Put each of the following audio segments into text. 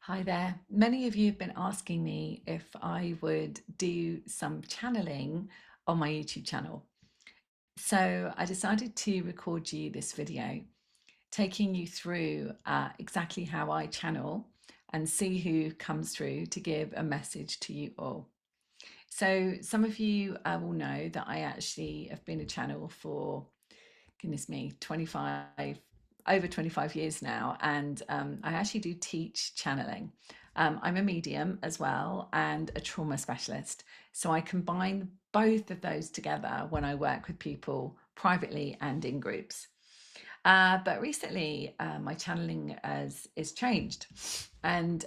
Hi there. Many of you have been asking me if I would do some channeling on my YouTube channel. So I decided to record you this video, taking you through exactly how I channel and see who comes through to give a message to you all. So some of you will know that I actually have been a channel for, goodness me, 25, over 25 years now. And I actually do teach channeling. I'm a medium as well and a trauma specialist. So I combine both of those together when I work with people privately and in groups. But recently, my channeling is changed. And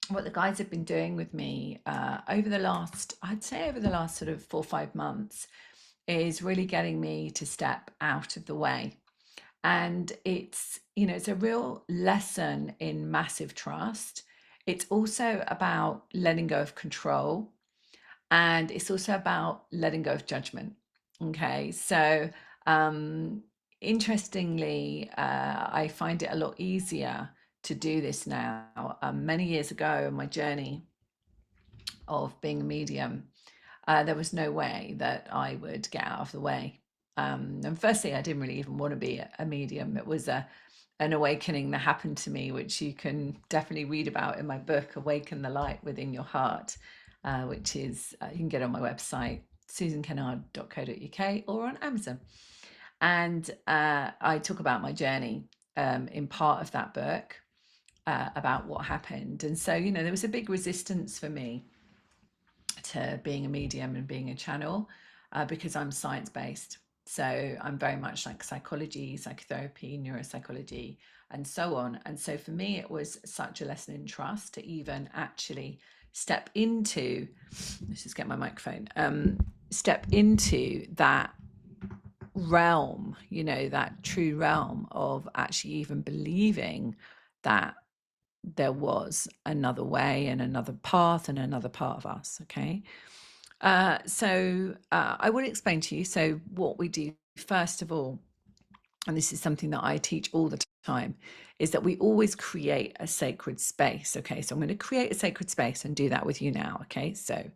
what the guys have been doing with me over the last, I'd say over the last sort of 4 or 5 months, is really getting me to step out of the way. And it's a real lesson in massive trust. It's also about letting go of control. And it's also about letting go of judgment. Okay. So, um, interestingly, I find it a lot easier to do this now. Many years ago, in my journey of being a medium, there was no way that I would get out of the way. And firstly, I didn't really even want to be a medium. It was an awakening that happened to me, which you can definitely read about in my book, Awaken the Light Within Your Heart, which is, you can get on my website, susankennard.co.uk, or on Amazon. And I talk about my journey in part of that book about what happened. And so, there was a big resistance for me to being a medium and being a channel because I'm science based. So I'm very much like psychology, psychotherapy, neuropsychology, and so on. And so for me, it was such a lesson in trust to even actually step into, let's just get my microphone, step into that realm, that true realm of actually even believing that there was another way and another path and another part of us. Okay. I will explain to you. So, what we do, first of all, and this is something that I teach all the time, is that we always create a sacred space. Okay. So, I'm going to create a sacred space and do that with you now. Okay. So,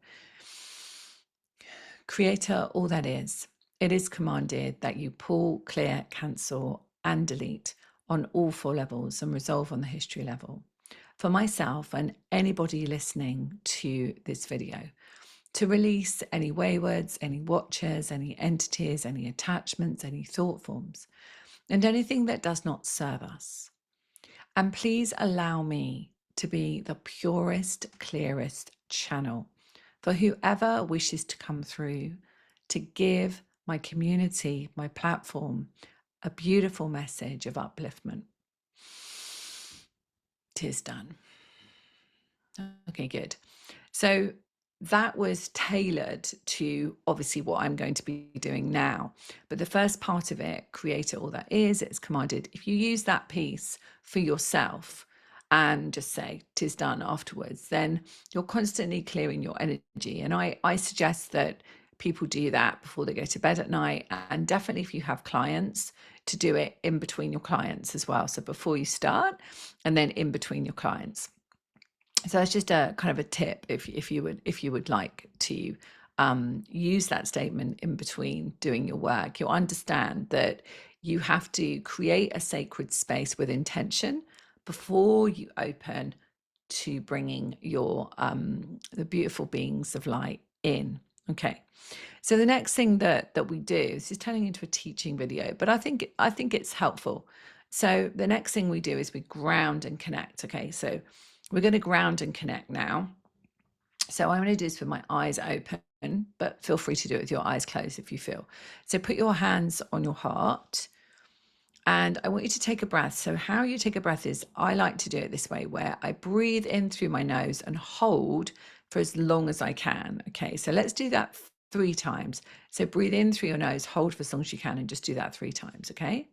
Creator, all that is, it is commanded that you pull, clear, cancel, and delete on all four levels and resolve on the history level. For myself and anybody listening to this video, to release any waywards, any watchers, any entities, any attachments, any thought forms, and anything that does not serve us. And please allow me to be the purest, clearest channel for whoever wishes to come through to give my community, my platform, a beautiful message of upliftment. Tis done. Okay, good. So that was tailored to obviously what I'm going to be doing now. But the first part of it, create it all that is, it's commanded. If you use that piece for yourself and just say, tis done afterwards, then you're constantly clearing your energy. And I suggest that people do that before they go to bed at night. And definitely if you have clients, to do it in between your clients as well. So before you start and then in between your clients. So that's just a kind of a tip if you would like to use that statement in between doing your work. You'll understand that you have to create a sacred space with intention before you open to bringing your the beautiful beings of light in. Okay. So the next thing that we do, this is turning into a teaching video, but I think it's helpful. So the next thing we do is we ground and connect. Okay, so we're going to ground and connect now. So I'm going to do this with my eyes open, but feel free to do it with your eyes closed if you feel. So put your hands on your heart. And I want you to take a breath. So, how you take a breath is I like to do it this way, where I breathe in through my nose and hold for as long as I can. Okay, so let's do that 3 times. So, breathe in through your nose, hold for as long as you can, and just do that 3 times. Okay.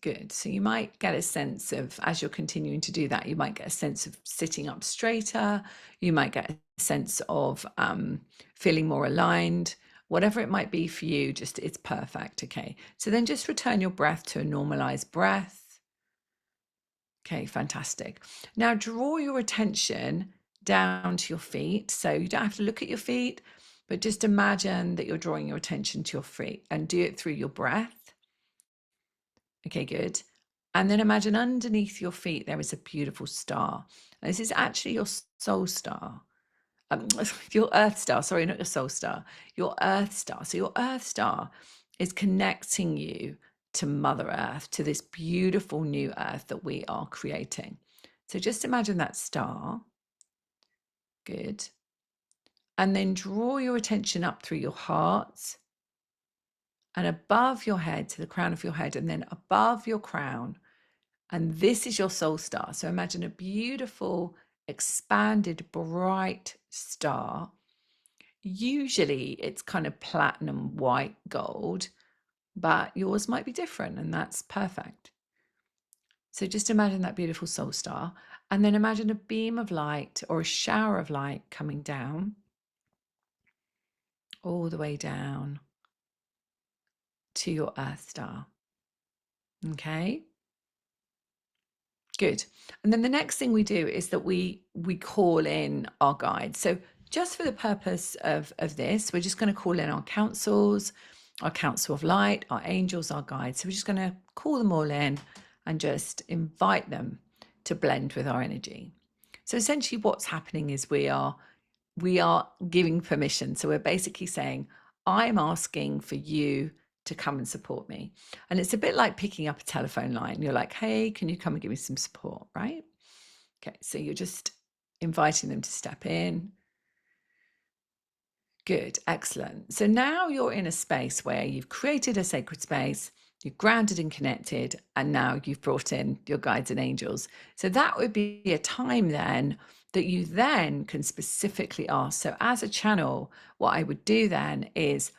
Good. So you might get a sense of, as you're continuing to do that, you might get a sense of sitting up straighter. You might get a sense of feeling more aligned. Whatever it might be for you, just it's perfect. Okay. So then just return your breath to a normalized breath. Okay, fantastic. Now draw your attention down to your feet. So you don't have to look at your feet, but just imagine that you're drawing your attention to your feet and do it through your breath. Okay, good. And then imagine underneath your feet there is a beautiful star. And this is actually your soul star. Your earth star, sorry, not your soul star, your earth star. So your earth star is connecting you to Mother Earth, to this beautiful new earth that we are creating. So just imagine that star. Good. And then draw your attention up through your heart and above your head to the crown of your head, and then above your crown. And this is your soul star. So imagine a beautiful, expanded, bright star. Usually it's kind of platinum, white, gold, but yours might be different, and that's perfect. So just imagine that beautiful soul star, and then imagine a beam of light or a shower of light coming down, all the way down to your earth star. Okay. Good. And then the next thing we do is that we call in our guides. So just for the purpose of this, we're just going to call in our councils, our council of light, our angels, our guides. So we're just going to call them all in and just invite them to blend with our energy. So essentially what's happening is we are giving permission. So we're basically saying, I'm asking for you to come and support me. And it's a bit like picking up a telephone line. You're like, hey, can you come and give me some support? Right? Okay. So you're just inviting them to step in. Good. Excellent. So now you're in a space where you've created a sacred space, you're grounded and connected, and now you've brought in your guides and angels. So that would be a time then that you then can specifically ask. So as a channel, what I would do then is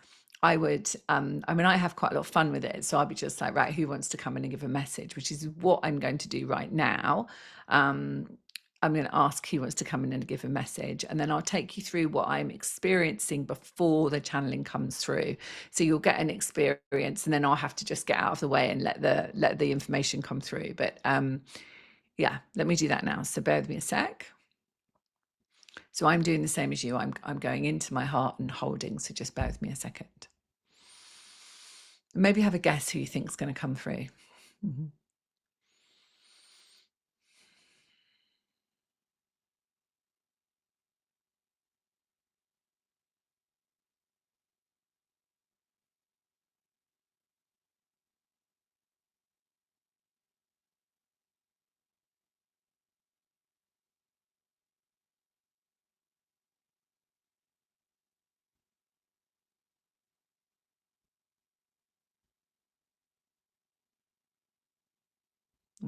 I would, I have quite a lot of fun with it. So I'll be just like, right, who wants to come in and give a message, which is what I'm going to do right now. I'm going to ask who wants to come in and give a message, and then I'll take you through what I'm experiencing before the channeling comes through. So you'll get an experience, and then I'll have to just get out of the way and let the information come through. But yeah, let me do that now. So bear with me a sec. So I'm doing the same as you. I'm going into my heart and holding. So just bear with me a second. Maybe have a guess who you think is going to come through. Mm-hmm.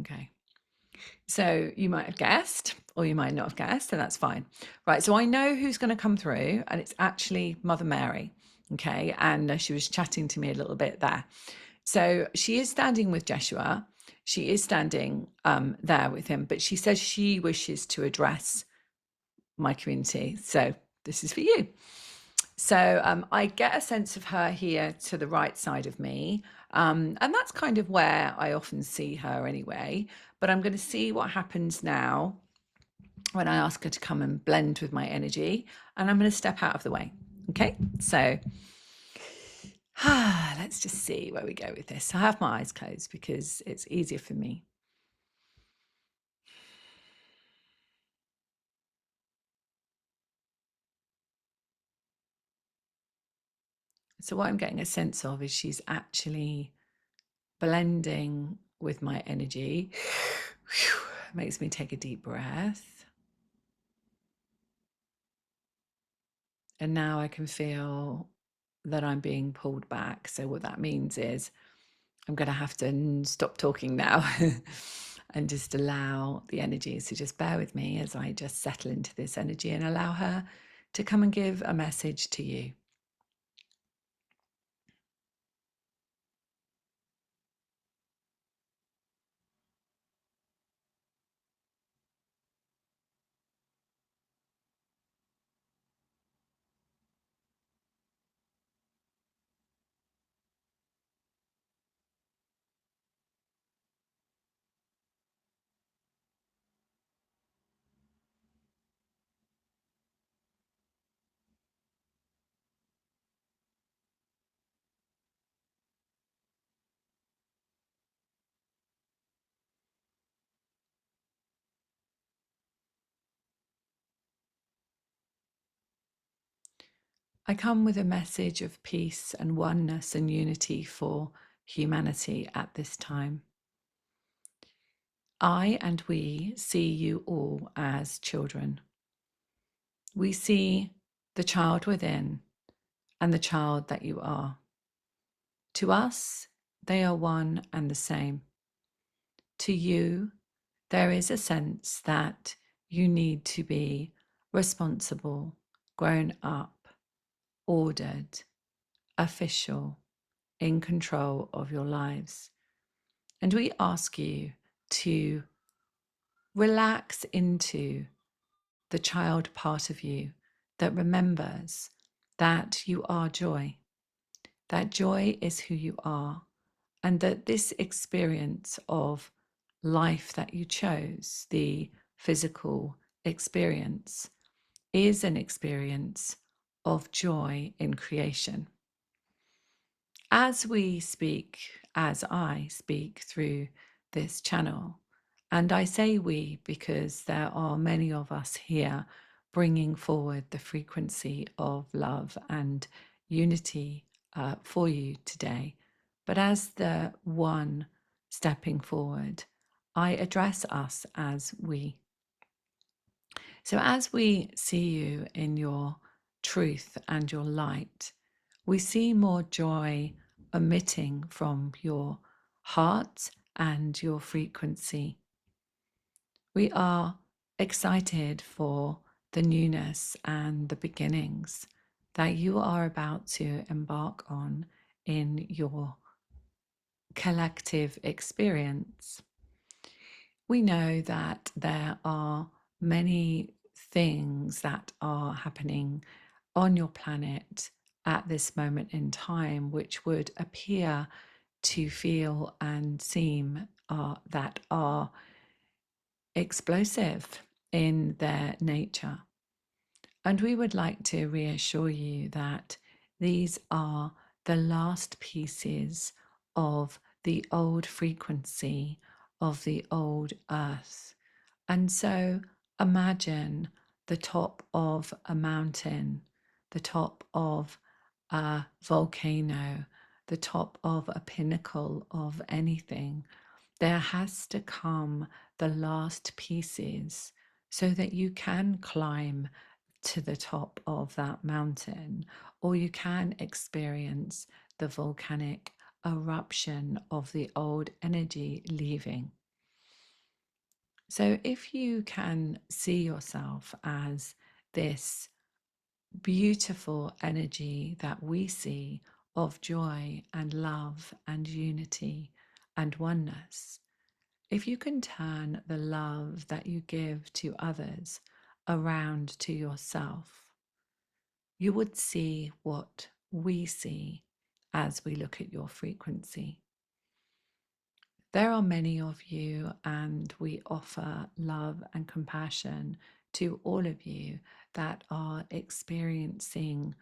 Okay. So you might have guessed, or you might not have guessed, and that's fine. Right. So I know who's going to come through, and it's actually Mother Mary. Okay. And she was chatting to me a little bit there. So she is standing with Jeshua. She is standing there with him, but she says she wishes to address my community. So this is for you. So I get a sense of her here to the right side of me. And that's kind of where I often see her anyway. But I'm going to see what happens now when I ask her to come and blend with my energy. And I'm going to step out of the way. Okay. So let's just see where we go with this. I have my eyes closed because it's easier for me. So what I'm getting a sense of is she's actually blending with my energy. Makes me take a deep breath. And now I can feel that I'm being pulled back. So what that means is I'm going to have to stop talking now and just allow the energy. So just bear with me as I just settle into this energy and allow her to come and give a message to you. I come with a message of peace and oneness and unity for humanity at this time. I and we see you all as children. We see the child within and the child that you are. To us, they are one and the same. To you, there is a sense that you need to be responsible, grown up, ordered, official, in control of your lives. And we ask you to relax into the child part of you that remembers that you are joy, that joy is who you are, and that this experience of life that you chose, the physical experience, is an experience of joy in creation. As we speak, as I speak through this channel, and I say we because there are many of us here bringing forward the frequency of love and unity for you today. But as the one stepping forward, I address us as we. So as we see you in your truth and your light, we see more joy emitting from your heart and your frequency. We are excited for the newness and the beginnings that you are about to embark on in your collective experience. We know that there are many things that are happening on your planet at this moment in time, which would appear to feel and seem that are explosive in their nature. And we would like to reassure you that these are the last pieces of the old frequency of the old earth. And so imagine the top of a mountain, the top of a volcano, the top of a pinnacle of anything. There has to come the last pieces so that you can climb to the top of that mountain, or you can experience the volcanic eruption of the old energy leaving. So, if you can see yourself as this beautiful energy that we see of joy and love and unity and oneness, if you can turn the love that you give to others around to yourself, you would see what we see as we look at your frequency. There are many of you, and we offer love and compassion to all of you that are experiencing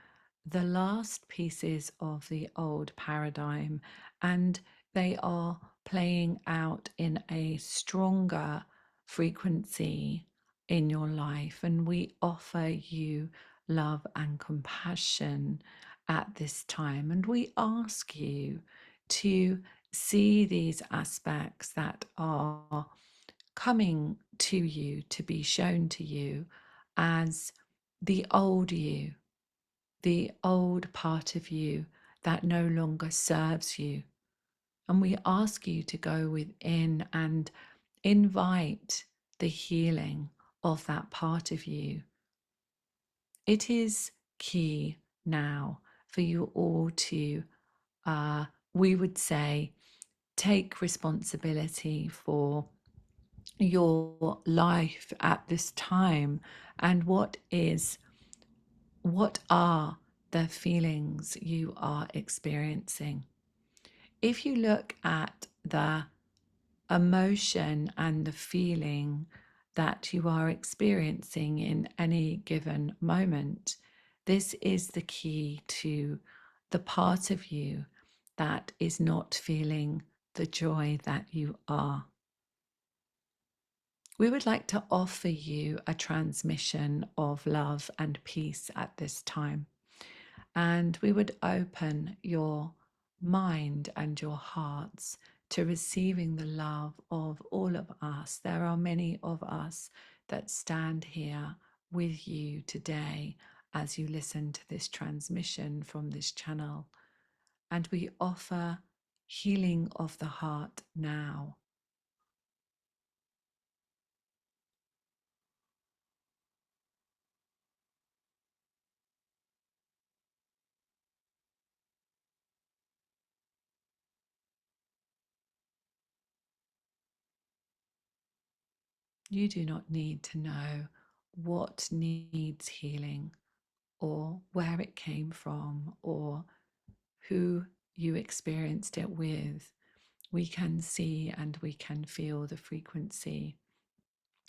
the last pieces of the old paradigm, and they are playing out in a stronger frequency in your life. And we offer you love and compassion at this time. And we ask you to see these aspects that are coming to you to be shown to you as the old you, the old part of you that no longer serves you. And we ask you to go within and invite the healing of that part of you. It is key now for you all to, we would say, take responsibility for your life at this time and what are the feelings you are experiencing. If you look at the emotion and the feeling that you are experiencing in any given moment, this is the key to the part of you that is not feeling the joy that you are. We would like to offer you a transmission of love and peace at this time. and we would open your mind and your hearts to receiving the love of all of us. There are many of us that stand here with you today as you listen to this transmission from this channel, and we offer healing of the heart now. You do not need to know what needs healing or where it came from or who you experienced it with. We can see and we can feel the frequency,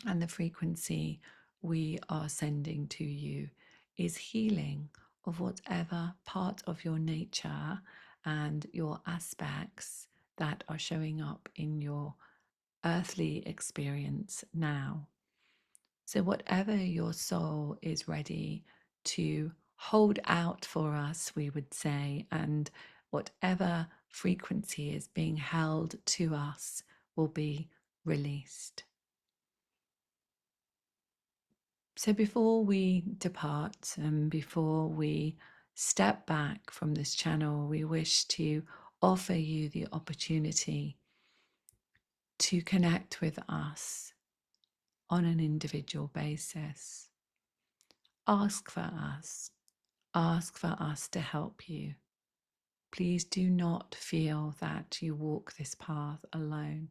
and the frequency we are sending to you is healing of whatever part of your nature and your aspects that are showing up in your earthly experience now. So, whatever your soul is ready to hold out for us, we would say, and whatever frequency is being held to us will be released. So, before we depart and before we step back from this channel, we wish to offer you the opportunity to connect with us on an individual basis. Ask for us. Ask for us to help you. Please do not feel that you walk this path alone.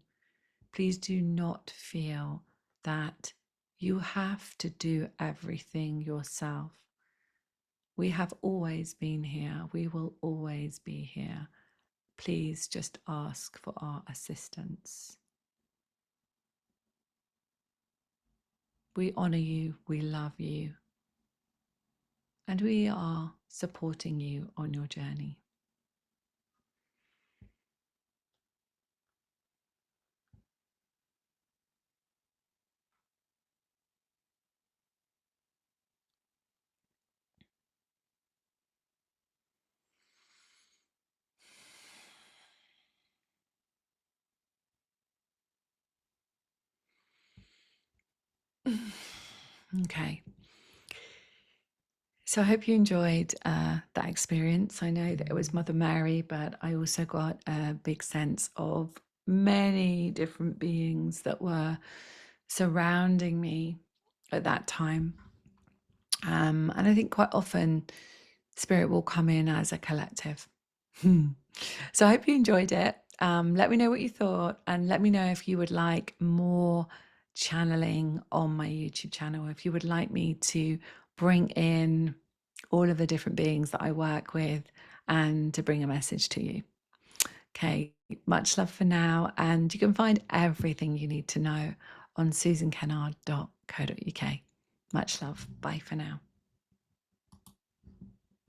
Please do not feel that you have to do everything yourself. We have always been here. We will always be here. Please just ask for our assistance. We honor you. We love you. And we are supporting you on your journey. Okay. So I hope you enjoyed that experience. I know that it was Mother Mary, but I also got a big sense of many different beings that were surrounding me at that time. And I think quite often spirit will come in as a collective. So I hope you enjoyed it. Let me know what you thought, and let me know if you would like more channeling on my YouTube channel, if you would like me to bring in all of the different beings that I work with and to bring a message to you. Okay, much love for now, and you can find everything you need to know on susankennard.co.uk. Much love. Bye for now.